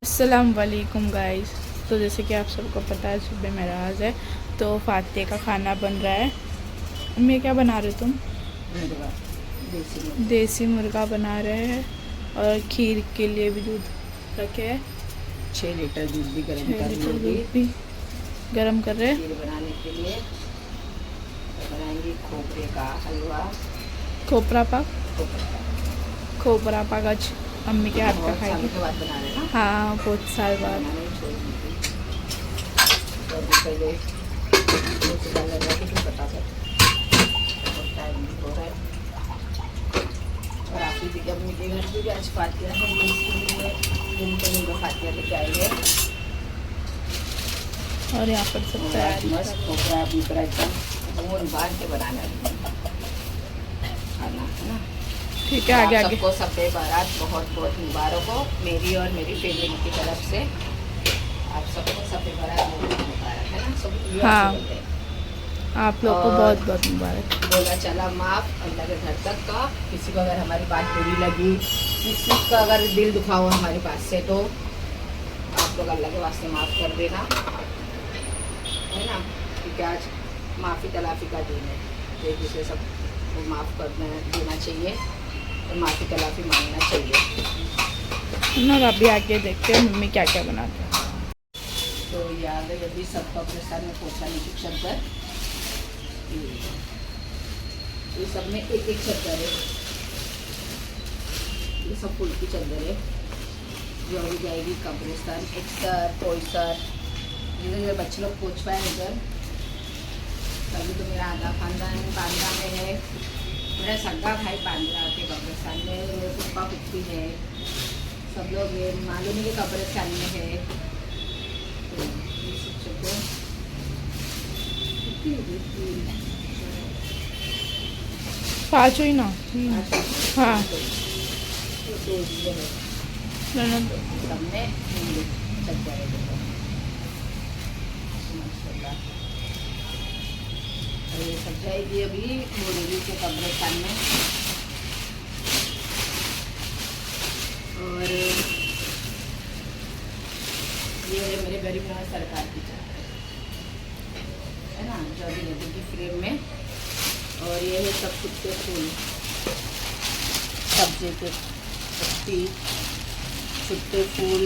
अस्सलाम वालेकुम गाइस। तो जैसे कि आप सबको पता है सुबह मेराज है, तो फातिहा का खाना बन रहा है। मैं क्या बना रहे हो तुम? मुर्गा, देसी मुर्गा। देसी मुर्गा बना रहे हैं और खीर के लिए भी दूध रखे है। 6 लीटर दूध भी गर्म 6 कर लीटर लूँगी। दूध भी गर्म कर रहे हैं। खीर बनाने के लिए तो बनाएंगे खोपरे का हलवा। खोपरा पाक। खोपरे का खोपरा पाक आज अम्मी के हाथ का बहुत खाएंगे। सालों के बाद बना रहे हैं ना, हाँ, बहुत साल बाद। बनाना ही छोड़ दी थी। तो अभी पहले मुझे डर लग रहा है कि तुम बता सकते, बहुत टाइम भी हो रहा है। और आप ही देखिए अम्मी के घर पे भी आज फातिहा है, ये इसके लिए मुर्गा फातिहा लेके आएंगे। और यहाँ पर सब तैयारी मस्त कर खोपरा बीपरा एकदम मोन बांध के बनाना खाना है ना। ठीक है, आप आगे आगे। सबको सफ़े बारात बहुत बहुत मुबारक हो, मेरी और मेरी फैमिली की तरफ से। आप सबको सफ़े बारात बहुत मुबारक है ना, सब हाँ, बोलते हैं। आप लोग को और बहुत बहुत मुबारक। बोला चला माफ़ अल्लाह के घर तक का। किसी को अगर हमारी बात बुरी लगी, किसी का अगर दिल दुखा हो हमारी बात से, तो आप लोग अल्लाह के वास्ते माफ़ कर देना, है ना। क्योंकि आज माफ़ी तलाफ़ी का दिन है, तो एक दूसरे सबको माफ़ करना देना चाहिए और माफ़ी तलाफ़ी मांगना चाहिए ना। अभी आगे देखते हैं मम्मी क्या क्या बनाते हैं। तो याद है यदि सबका प्रसाद में पहुँचा नहीं चद्दर, ये सब में एक एक चद्दर है, ये सब फुल की चद्दर है जो अभी जाएगी कब्रिस्तान। एक सर कोई सर जिधर बच्चे लोग पहुँच पाए उधर। तभी तो मेरा आधा खानदान बांद्रा में है, मेरा सगा भाई बांद्रा के कब्रिस्तान में, मेरे पप्पा पुप्पी है, सब लोग ये मालूम के कब्रिस्तान में है। तो ये सब चद्दर पाँचों ही ना। हाँ, ननद। सब में हिंदी चद्दर है। और ये सब जाएगी अभी मोरेली के कब्रिस्तान में। और ये है मेरे गरीब नवाज सरकार की चद्दर, है ना, जो अभी लगेगी फ्रेम में। और ये है सब कुत्ते फूल, सब्जी के पत्ती, छुट्टे फूल,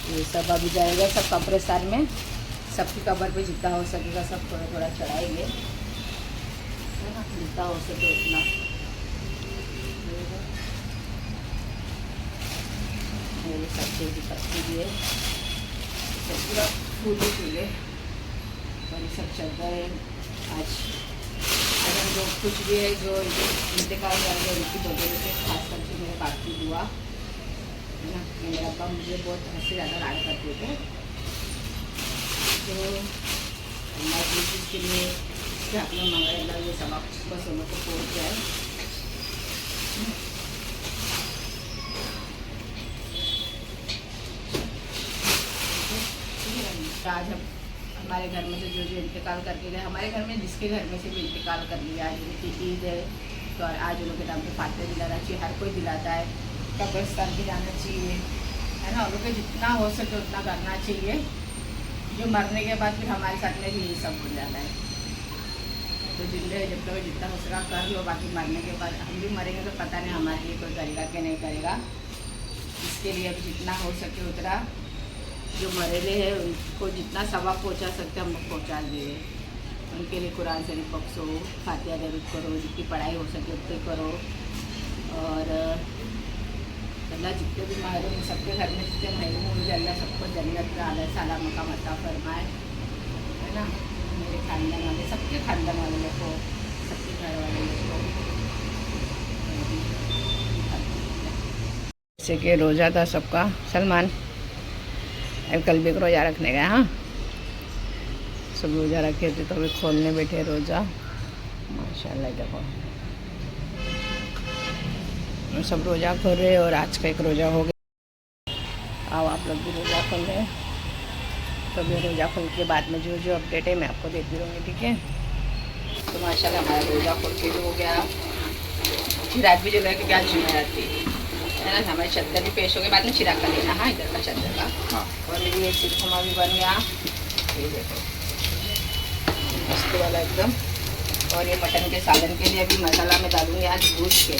ये सब अभी जाएगा सब कब्रिस्तान में। सबकी कब्र पे जितना हो सकेगा सब थोड़ा थोड़ा चढ़ाएंगे, है ना, जितना हो सके उतना। मेरी सब्जी की पत्ती भी है, सब पूरा फूल ही फूल है। और ये सब चद्दर है। आज अगर जो कुछ भी है जो इंतकाल कर गए उनकी वजह से, खास करके मेरे बाकी दुआ है ना। मेरे अब्बा मुझे बहुत हंसी ज़्यादा लाड करते थे, तो अल्लाह के लिए कि आपने मंगाया अल्लाह ये सब आप बस उन लोग को पहुँच जाए। आज हम हमारे घर में से जो जो इंतकाल करके गए, हमारे घर में जिसके घर में से भी इंतकाल कर लिया, आज उनकी ईद है, तो आज उन लोग के नाम पे फातिहा दिलाना चाहिए। हर कोई दिलाता है, कब्रिस्तान भी जाना चाहिए, है ना। उन लोग को जितना हो सके उतना करना चाहिए, जो मरने के बाद फिर हमारे साथ में भी यही सब हो जाता है। तो जिंदगी जब तक जितना हो सका कर लो, बाकी मरने के बाद हम भी मरेंगे तो पता नहीं हमारे लिए कोई करेगा कि नहीं करेगा। इसके लिए अब जितना हो सके उतना जो मरेले हैं उनको जितना सवाब पहुंचा सकते हम लोग पहुँचा दें। उनके लिए कुरान शरीफ बख्शो, फातिहा दरूद करो, जितनी पढ़ाई हो सके उतनी करो। और अल्लाह जितने भी महरूम सबके घर में जितने महरूम होंगे अल्लाह सबको जन्नत का आला साला मकाम अता फरमाए, है ना। मेरे खानदान वाले, सबके खानदान वाले लोग को, सबके घर वाले लोग को। जैसे कि रोज़ा था सबका, सलमान कल भी रोज़ा रखने गया। हाँ, सब रोज़ा रखे थे तो अभी खोलने बैठे रोज़ा। माशाल्लाह देखो सब रोज़ा खोल रहे और आज का एक रोज़ा हो गया। आओ आप लोग भी रोज़ा खोल रहे हैं, तो भी रोज़ा खोल के बाद में जो जो अपडेट है मैं आपको देती रहूँगी, ठीक है। तो माशाल्लाह हमारा रोज़ा खोल के हो गया। चिराग भी जल रहा है क्योंकि आज जुमेरात थी है ना। हमारे चद्दर भी पेश हो गए, बाद में चिराग का लेना। हाँ, इधर का चद्दर का। हाँ। और मेरी ये शीरखुरमा भी बन गया, ये देखो मस्त वाला एकदम। और ये मटन के सालन के लिए अभी मसाला में डालूंगी आज भूज के।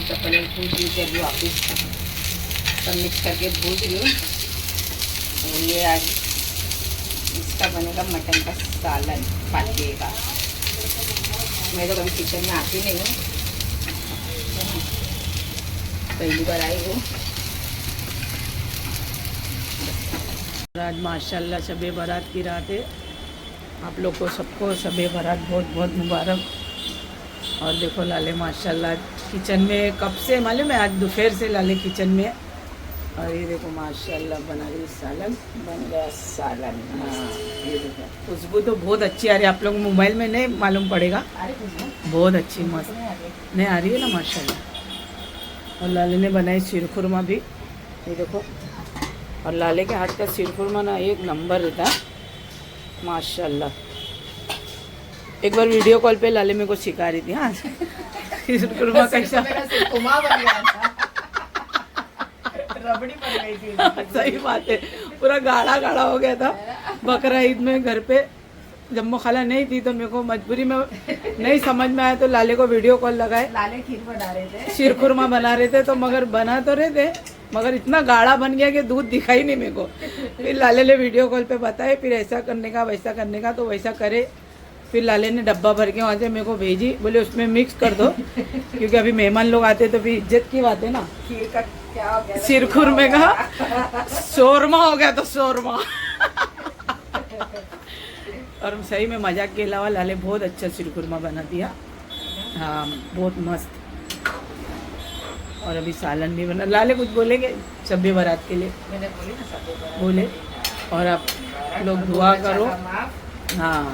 तो पनीर भूज ली थी अभी वापस सब मिक्स करके भूज रही हूँ। और ये आज इसका बनेगा मटन का सालन पाटिये का। मैं तो कभी किचन में आती नहीं हूँ, पहली बार आई हूँ। आज माशाल्लाह शबे बारात की रात है। आप लोग को सबको शबे बारात बहुत बहुत मुबारक। और देखो लाले माशाल्लाह किचन में कब से मालूम है, आज दोपहर से लाले किचन में। और ये देखो माशाल्लाह बना रही सालन, बन गया सालन। हाँ ये देखो खुशबू तो बहुत अच्छी आ रही है। आप लोग मोबाइल में नहीं मालूम पड़ेगा, अरे खुशबू बहुत अच्छी मस्त नहीं आ रही। नहीं आ रही है ना माशाल्लाह। और लाले ने बनाई शीरखुरमा भी, ये देखो। और लाले के हाथ का शीरखुरमा ना एक नंबर रहता है माशाल्लाह। एक बार वीडियो कॉल पे लाले मेरे को सिखा रही थी। हाँ शीरखुरमा कैसा मेरा शीरखुरमा बन गया था। रबड़ी बन गई थी। सही बात है, पूरा गाढ़ा गाढ़ा हो गया था। बकरा ईद में घर पे जम्मू खाला नहीं थी तो मेरे को मजबूरी में नहीं समझ में आया तो लाले को वीडियो कॉल लगाए। लाले खीर बना रहे थे, शीरखुरमा बना रहे थे तो मगर बना तो रहे थे मगर इतना गाढ़ा बन गया कि दूध दिखाई नहीं मेरे को। फिर लाले ने वीडियो कॉल पे बताए, फिर ऐसा करने का वैसा करने का, तो वैसा करे। फिर लाले ने डब्बा भर के वहाँ से मेरे को भेजी, बोले उसमें मिक्स कर दो क्योंकि अभी मेहमान लोग आते तो फिर इज्जत की बात है ना। खीर का क्या हो गया? शीरखुरमे का शोरमा हो गया तो शोरमा। और सही में मजाक के अलावा लाले बहुत अच्छा शीरखुरमा बना दिया। हाँ बहुत मस्त। और अभी सालन भी बना। लाले कुछ बोलेंगे शबे बारात के लिए? मैंने बोली ना सब बोले। और आप लोग दुआ करो। माफ हाँ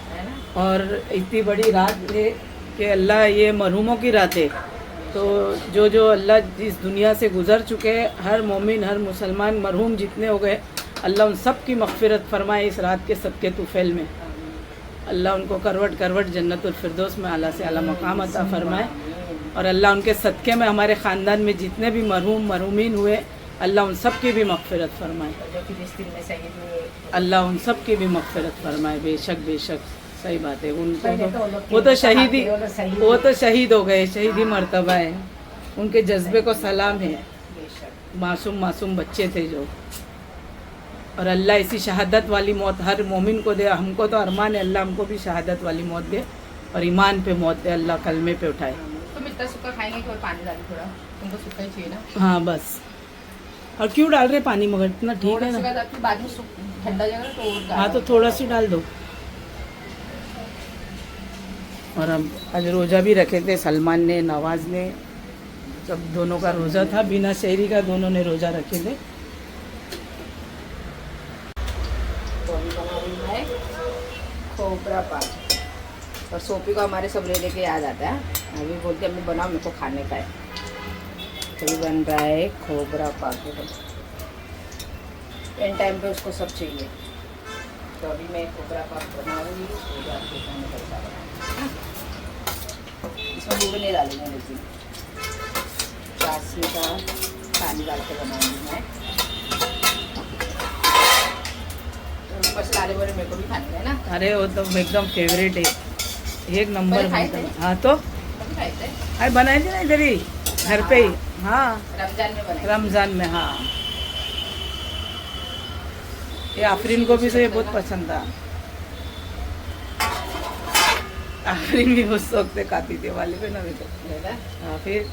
है ना। और इतनी बड़ी रात है कि अल्लाह, ये मरहूमों की रात है, तो जो अल्लाह जिस दुनिया से गुज़र चुके हैं, हर मोमिन हर मुसलमान मरहूम जितने हो गए, अल्लाह उन सब की मग़फ़िरत फरमाए इस रात के सदक़े तुफ़ैल में। अल्लाह उनको करवट करवट जन्नतुल फिरदौस में आला से आला मकाम अता फरमाए। और अल्लाह उनके सदक़े में हमारे ख़ानदान में जितने भी मरहूम मरहूमीन हुए, अल्लाह उन सब की भी मग़फ़िरत फरमाए। जो फिलिस्तीन में शहीद हुए, अल्लाह उन सब की भी मग़फ़िरत फरमाए। बेशक बेशक सही बात है। उनको पहले तो वो तो शहीद ही, वो तो शहीद वो तो शहीद हो गए, शहीदी मर्तबा है। उनके जज्बे को सलाम है। बेशक मासूम मासूम बच्चे थे जो। और अल्लाह ऐसी शहादत वाली मौत हर मोमिन को दे। हमको तो अरमान है अल्लाह हमको भी शहादत वाली मौत दे और ईमान पे मौत दे, अल्लाह कलमे पे उठाए। तुम इतना सूखा खाएंगे कि और पानी डालो थोड़ा? तुमको सूखा ही चाहिए ना। हाँ बस। और क्यों डाल रहे पानी, मगर इतना ठीक थोड़ा है सा ना। ताकि बाद में ठंडा जाएगा तो और हाँ तो थोड़ा सी डाल दो। और हम आज रोज़ा भी रखे थे, सलमान ने नवाज ने, सब दोनों का रोज़ा था, बिना शहरी का दोनों ने रोज़ा रखे थे। तो अभी बना रही हूँ मैं खोपरा पाक। और सोपी को हमारे सब ले के याद आता है, अभी बोलते अम्मी बनाओ मेरे को खाने का है। तो अभी बन रहा है खोपरा पाक। इन टाइम पे उसको सब चाहिए, तो अभी मैं खोपरा पाक बनाऊंगी। इसमें दूध नहीं डालूंगी, लेकिन चाशनी का पानी डाल के बनाऊंगी मैं। मसाले वाले मेरे को भी खाने हैं ना। अरे वो तो एकदम फेवरेट है, एक नंबर पहले खाए बनता है। थे? हाँ तो कभी खाए थे? अरे बनाए थे ना इधर ही घर पे ही। हाँ रमजान में बनाए। रमज़ान में। हाँ ये आफरीन को भी तो ये बहुत पसंद था। आफरीन भी बहुत शौक से खाती थी वाले पे ना भी तो। हाँ फिर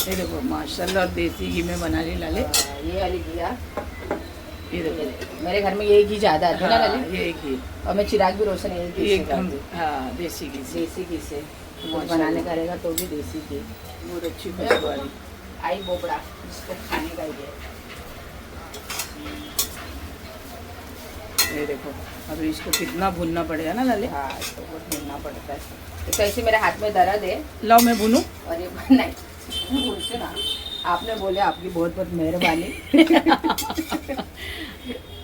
ये देखो माशाल्लाह, और देसी घी में बना रही लाले। ये वाली घिया, ये देखो मेरे घर में यही घी ज्यादा आती है ना हाँ, लाली। ये घी और मैं चिराग भी रोशन यही घी से एकदम। करती हूँ। हाँ देसी घी से देसी घी से माशाल्लाह। बनाने का रहेगा तो भी देसी घी। बहुत अच्छी खुशबू आ रही। आई बोबड़ा जिसको खाने का ही है। ये देखो अभी इसको कितना भूनना पड़ेगा ना लाले। हाँ, इसको बहुत भूनना पड़ता है। तो ऐसे मेरे हाथ में दर्द है लाओ मैं भूनूं। और ये नहीं बोलते ना, आपने बोले आपकी बहुत बहुत मेहरबानी।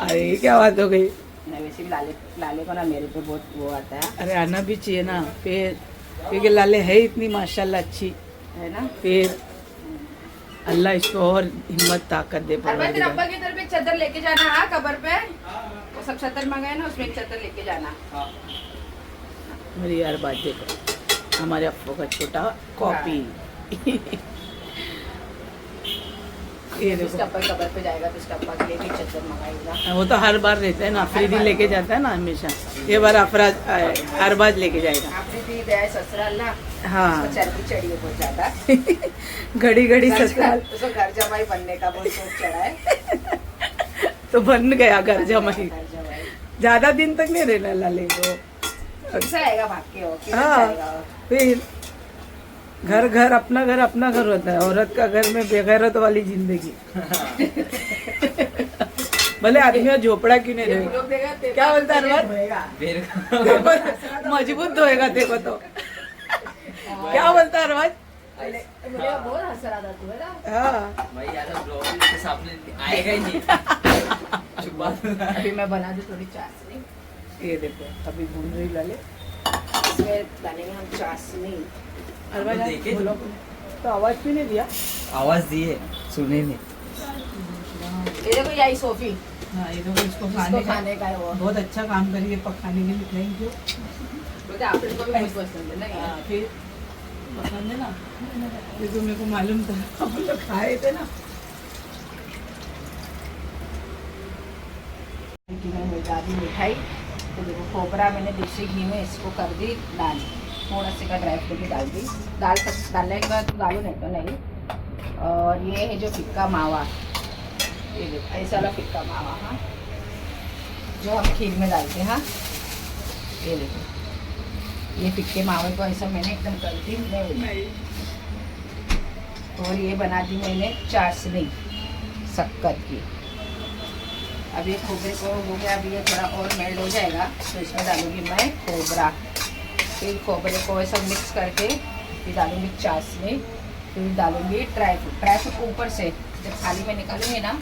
अरे ये क्या बात हो गई। नहीं वैसे भी लाले लाले को ना मेरे पे बहुत वो आता है अरे आना भी चाहिए ना, फिर क्योंकि लाले है इतनी माशाल्लाह अच्छी, है ना। फिर अल्लाह इसको और हिम्मत ताकत दे। अरे तेरे अब्बा की तरफ एक चादर लेके जाना हाँ कबर पे, वो सब चादर मंगाए ना उसमें एक चादर लेके जाना। मेरी यार बात देखो, हमारे अप्पू का छोटा कॉपी ये जिसका देखो, अब्बा कबर पे जाएगा तो उसका अब्बा के लिए भी चादर मंगाएगा। वो तो हर बार रहता है ना, अफरीदी लेके जाता है ना हमेशा, ये बार अफराज अरबाज लेके जाएगा। आपने दी है ससुराल अल्लाह, हाँ चर्बी चढ़ी है बहुत ज्यादा। घड़ी घड़ी ससुराल उसको घर जमाई बनने का बहुत सोच चढ़ा है। तो बन गया घर जमाई, घर जमाई ज्यादा दिन तक नहीं रहना लाले को। कैसा आएगा भाग के वो, किधर हाँ जाएगा वो? फिर घर अपना घर होता है, औरत का घर में बेगैरत वाली जिंदगी। भले आदमी झोपड़ा क्यों नहीं ये रहेगा, लोग देगा, तेरे क्या को बोलता है अरबाज? धोएगा। मजबूत होएगा देखो तो। क्या बोलता है अरबाज? मुझे बहुत हंस रहा था तू, है ना। हाँ भाई यार ब्लॉग के सामने आएगा ही नहीं। छुपा अभी मैं बना दूँ थोड़ी चाशनी, ये देखो अभी भून रही लाले। इसमें डालेंगे हम चाशनी। अरबाज आप देखे? बोलो तो आवाज क्यों नहीं दिया? आवाज दिए सुने नहीं। ये देखो यही सोफी, हाँ ये देखो इसको इसको खाने का है वो। बहुत अच्छा काम करिए पकाने के लिए, थैंक यू। बोलते आप लोगों को भी बहुत पसंद है ना ये। हाँ, फिर पसंद है ना, देखो मेरे को मालूम था हम लोग खाए थे ना। कि मैं मिला दी मिठाई, तो देखो खोपरा मैंने देसी घी में इसको कर दी दाल, थोड़ा सा का ड्राई फ्रूट भी डाल दी। दाल सब डालने के बाद डालू नहीं तो नहीं। और ये है जो फिक्का मावा, ये देखो ऐसा वाला फिक्का मावा, हाँ जो हम खीर में डालते हैं। हाँ ये देखो ये फिक्के मावे को ऐसा मैंने एकदम कर दी नहीं। और ये बना दी मैंने चाशनी शक्कर की। अब ये खोबरे को हो गया, अभी ये थोड़ा और मेल्ट हो जाएगा तो इसमें डालूंगी मैं खोबरा। फिर खोबरे को ऐसा मिक्स करके फिर डालूंगी चाशनी, फिर डालूंगी ड्राई फ्रूट ऊपर से। जब थाली में निकालूंगी ना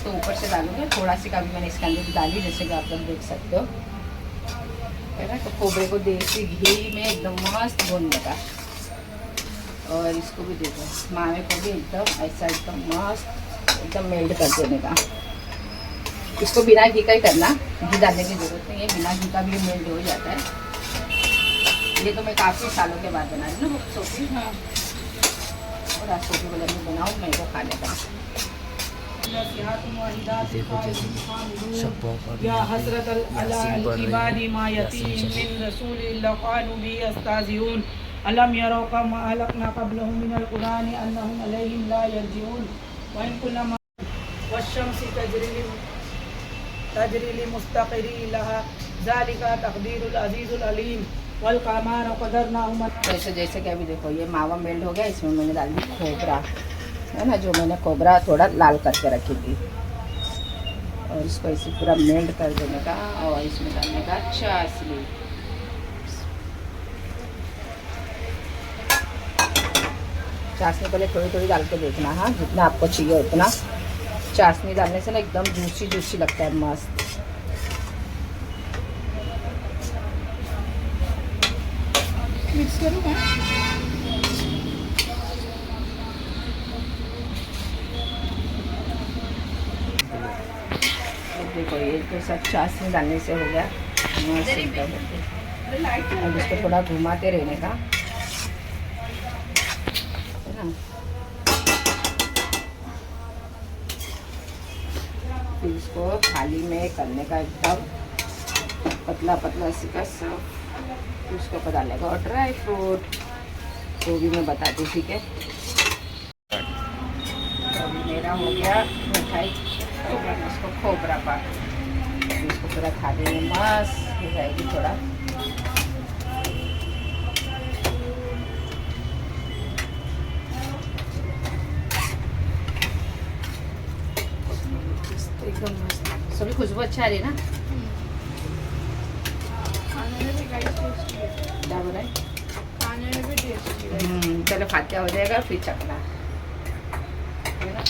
तो ऊपर से डालूंगी थोड़ा सी, कभी मैंने इसके अंदर डाली जैसे कि आप लोग देख सकते हो, है ना। तो खोबरे को देसी घी में एकदम मस्त भूनने का, और इसको भी देखो मावे को भी एकदम ऐसा एकदम मस्त एकदम मेल्ट कर देने का। इसको बिना घी का ही करना, घी डालने की जरूरत नहीं है, बिना घी का भी मेल्ट हो जाता है। ये तो मैं काफ़ी सालों के बाद बना रही हूँ ना सोफी। हाँ और आज सोफी वाला मैं बनाऊँ मेरे को खाने का। या हसरत अल इबादी मा यतीम मिन रसूलिल्लाह क़ालू बि अस्ताज़िऊन अलम यरौ कमा अहलकना क़ब्लहुम मिनल क़ुरानि अन्नहुम अलैहिम ला यरजिऊन व इन कुल्ला वश्शम्सि तजरी लिमुस्तक़िरी लहा ज़ालिका तक़दीरुल अज़ीज़ुल अलीम वल क़मार क़दरनाहु। जैसे जैसे कि अभी देखो ये मावा मेल्ट हो गया, इसमें मैंने डाल दी खोबरा, है ना, जो मैंने खोबरा थोड़ा लाल करके रखी थी, और इसको इसे पूरा मेल्ट कर देने का, और इसमें डालने का चाशनी। चाशनी पहले थोड़ी थोड़ी डाल के देखना, हाँ जितना आपको चाहिए उतना। चाशनी डालने से ना एकदम जूसी जूसी लगता है, मस्त। मिक्स करूँ मैं? देखो ये तो सब चाशनी डालने से हो गया मस्त एकदम। अब इसको थोड़ा घुमाते रहने का, है ना। फिर इसको थाली में करने का एकदम पतला पतला सी का सब। फिर उसके ऊपर डालने का और ड्राई फ्रूट, वो भी मैं बताती, ठीक है। अभी मेरा हो गया मिठाई, इसको खोबरा पाक, इसको पूरा थाली में मस्त हो जाएगी थोड़ा। एकदम मस्त, सभी खुशबू अच्छा आ रही है ना। खाने में भी गाइस टेस्टी है, क्या बनाए? खाने में भी टेस्टी है। चलो फातिहा हो जाएगा फिर चखना, है ना।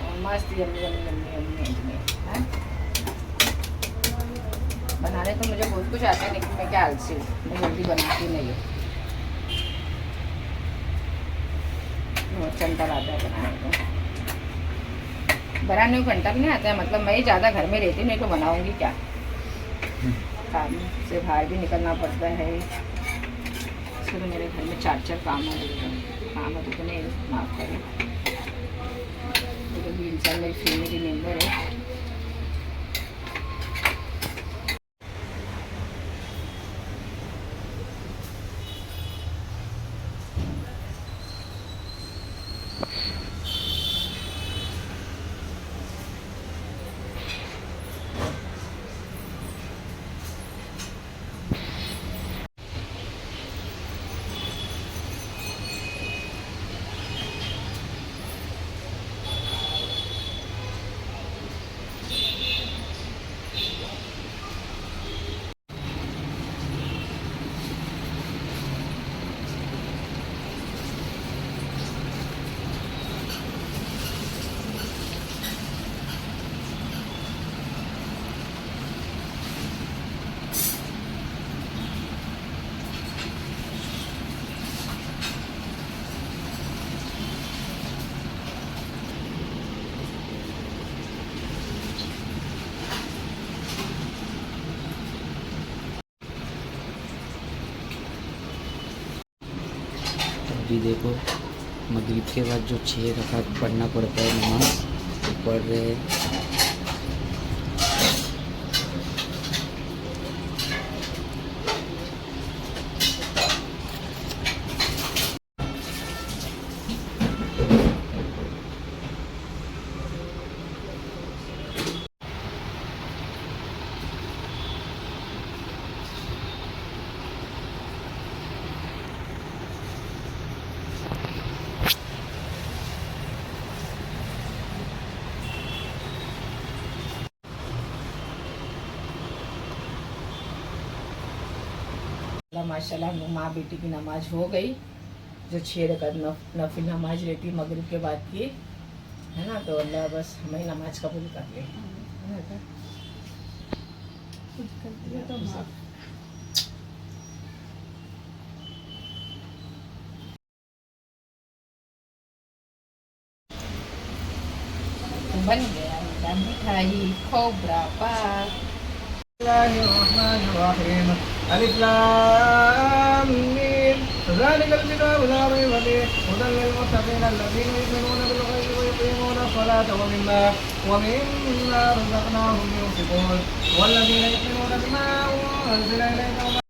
और मस्त yummy yummy yummy yummy yummy, हाँ? बनाने तो मुझे बहुत कुछ आता है, लेकिन मैं क्या आलसी हूँ, मैं जल्दी बनाती नहीं हूँ। बहुत कंटाल आता है बनाने को। बनाने को कंटाल नहीं आता है, मतलब मैं ही ज़्यादा घर में रहती हूँ, नहीं तो बनाऊँगी क्या। काम से बाहर भी निकलना पड़ता है, इसलिए तो मेरे घर में 4 काम है। काम है तो नहीं माफ़ करें, तो भी इंसान मेरी फैमिली मेम्बर है। अभी देखो मगरिब के बाद जो 6 रकात पढ़ना पड़ता है नमाज, वो पढ़ रहे हैं। माशाल्लाह हम लोग माँ बेटी की नमाज हो गई, जो 6 रकात नफिल नमाज रहती है मगरिब के बाद की, है ना। तो अल्लाह बस हमें नमाज कबूल कर ले, है ना। बन गया इनका मिठाई खोबरा पाक। Bismillahirrahmanirrahim. Alif Lam Mim. Zalikal kitabu la rayba fihi hudan lil muttaqin alladhina yu'minuna bil ghaibi wa yuqimuna as-salata wa mimma razaqnahum yunfiqun. Walladhina yu'minuna bima unzila ilayka wa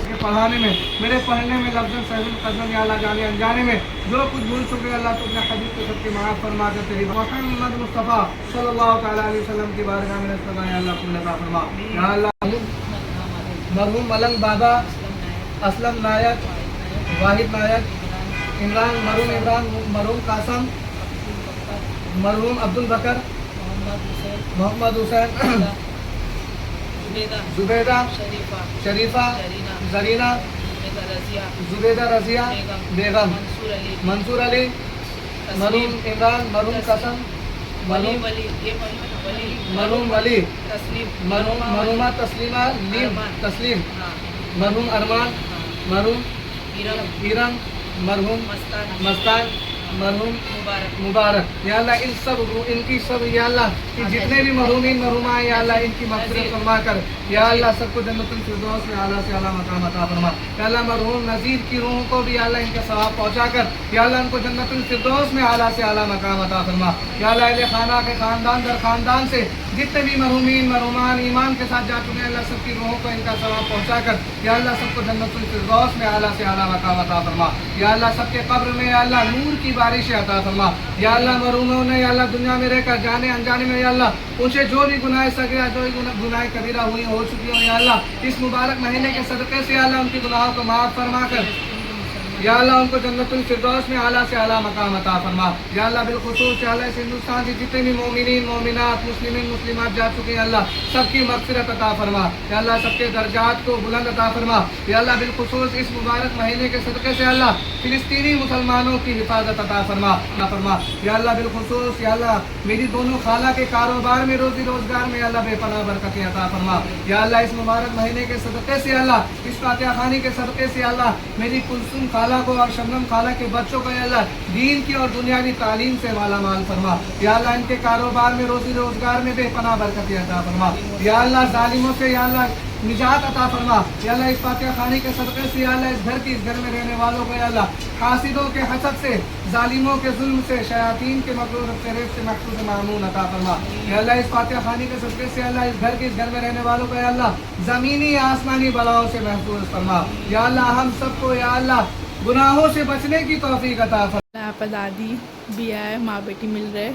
के पढ़ाने में, मेरे पढ़ने में लफ्ज़ सहल कदम या अल्लाह जाने अनजाने में जो कुछ भूल चुके अल्लाह तो अपने हबीब के सबके माफ़ फरमा दे। तेरी मोहम्मद मुस्तफ़ा सल्लल्लाहु तआला अलैहि वसल्लम की बारगाह में नस्तफ़ा या अल्लाह कुल अता फरमा। या अल्लाह मरहूम मलंग बाबा असलम नायक, वाहिद नायक, इमरान मरहूम कासम, मरहूम अब्दुल बकर, मोहम्मद हुसैन, जुबैदा, शरीफा, जरीना, जुबैदा रजिया बेगम, मंसूर अली, मरहूम इमरान, मरहूम कसम, मरहूम वली, मरहूमा तस्लीमा तस्लीम, मरहूम अरमान, मरहूम ईरम, मरहूम मस्तान, मरहूम मुबारक। या अल्लाह इन सब इनकी सब या अल्लाह कि जितने भी मरहूमीन मरहूमा हैं या अल्लाह इनकी मग़फ़िरत फरमा कर या अल्लाह सबको जन्नतुल फिरदौस में आला से आला मकाम अता फरमा। या अल्लाह मरहूम नज़ीर की रूहों को भी या अल्लाह इनके सवाब पहुँचा कर या अल्लाह इनको जन्नतुल फिरदौस में आला से आला मकाम अता फरमा। या अल्लाह अहले खाना के ख़ानदान दर ख़ानदान से जितने भी मरहूमीन मरहूमान ईमान के साथ जा चुके हैं अल्लाह सबकी रूहों को इनका सवाब पहुँचा कर या अल्लाह सबको जन्नतुल फिरदौस में आला से आला मकाम अता फरमा। या अल्लाह सबके कब्र में या अल्लाह नूर की बारिश अता फरमा। या अल्लाह मरहूमों ने या अल्लाह दुनिया में रहकर जाने अनजाने में या अल्लाह उनसे जो भी गुनाह सगीरा जो भी गुनाह कबीरा हुई हो चुकी हो या अल्लाह इस मुबारक महीने के सदक़े से या अल्लाह उनके गुनाहों को माफ़ फरमा कर या अल्लाह उनको जन्नतुल फिरदौस में आला से आला मकाम अता फरमा। या अल्लाह बिलखुसूस या अल्लाह इस हिंदुस्तान के जितने भी मोमिनीन मोमिनात मुस्लिमीन मुस्लिमात जा चुके हैं अल्लाह सबकी मग़फ़िरत अता फरमा। या अल्लाह सबके दर्जात को बुलंद अता फरमा। या अल्लाह बिलखुसूस इस मुबारक महीने के सदक़े से अल्लाह फ़िलिस्तीनी मुसलमानों की हिफाजत अता फरमा। या अल्लाह बिलखुसूस या अल्लाह मेरी दोनों खाला के कारोबार में रोज़ी रोज़गार में अल्लाह बेपनाह बरकतें अता फरमा। या अल्लाह इस मुबारक महीने के सदक़े से अल्लाह इस फातिहा खानी के सदक़े से अल्लाह मेरी कुलसुम खाला को और शबनम खाला के बच्चों को या अल्लाह दीन की और दुनियावी तालीम से माला माल फरमा। या अल्लाह इनके कारोबार में रोज़ी रोज़गार में बेपनाह बरकतें अता फरमा। या अल्लाह ज़ालिमों से या अल्लाह निजात अता फरमा। या अल्लाह इस फातिहा खानी के सदक़े से या अल्लाह इस घर में रहने वालों को या अल्लाह हासिदों के हसद से जालिमों के जुल्म से शयातीन के मकरूर फ़रेब से महफूज़ मामून अता फरमा। या अल्लाह इस फातिहा खानी के सदक़े से अल्लाह इस घर में रहने वालों को या अल्लाह ज़मीनी आसमानी बलाओं से महफूज़ फरमा। या अल्लाह हम सबको या अल्लाह गुनाहों से बचने की तौफीक अता फरमा। यहाँ पर दादी भी आए, माँ बेटी मिल रहे।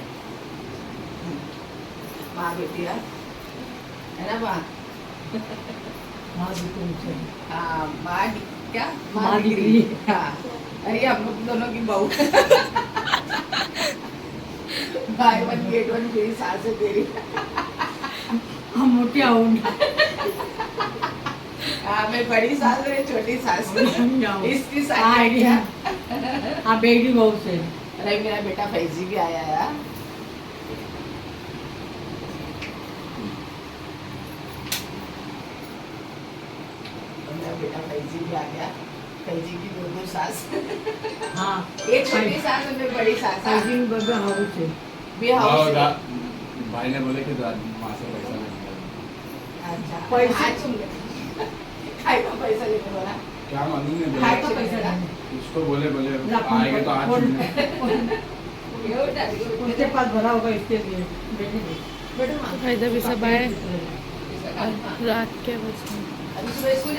माँ बेटी है ना माँ? हाँ माँ क्या माँ डिग्री। हाँ अरे हम लोग दोनों की बहू भाई 1 गेट 1 मेरी सास है तेरी। हम मोटी आऊंगी। हाँ मैं बड़ी सास है छोटी सास है। इसकी सास हाँ बेटी बहू से। अरे मेरा बेटा फैजी भी आया है। मेरा बेटा फैजी भी आ गया। फैजी की 2 सास। हाँ एक छोटी सास और मैं बड़ी सास। भी हाउस है। भाई ने बोले कि माँ से पैसा लेंगे। अच्छा पैसा- आज तुम खाई का पैसा लेने बोला। क्या मालूम नहीं खाई बोले का पैसा ना। उसको बोले आएंगे तो आज उसके पास भरा होगा इसके लिए बेटी को। बेटा इधर भी सब आए माँ और रात के बजे अभी सुबह स्कूल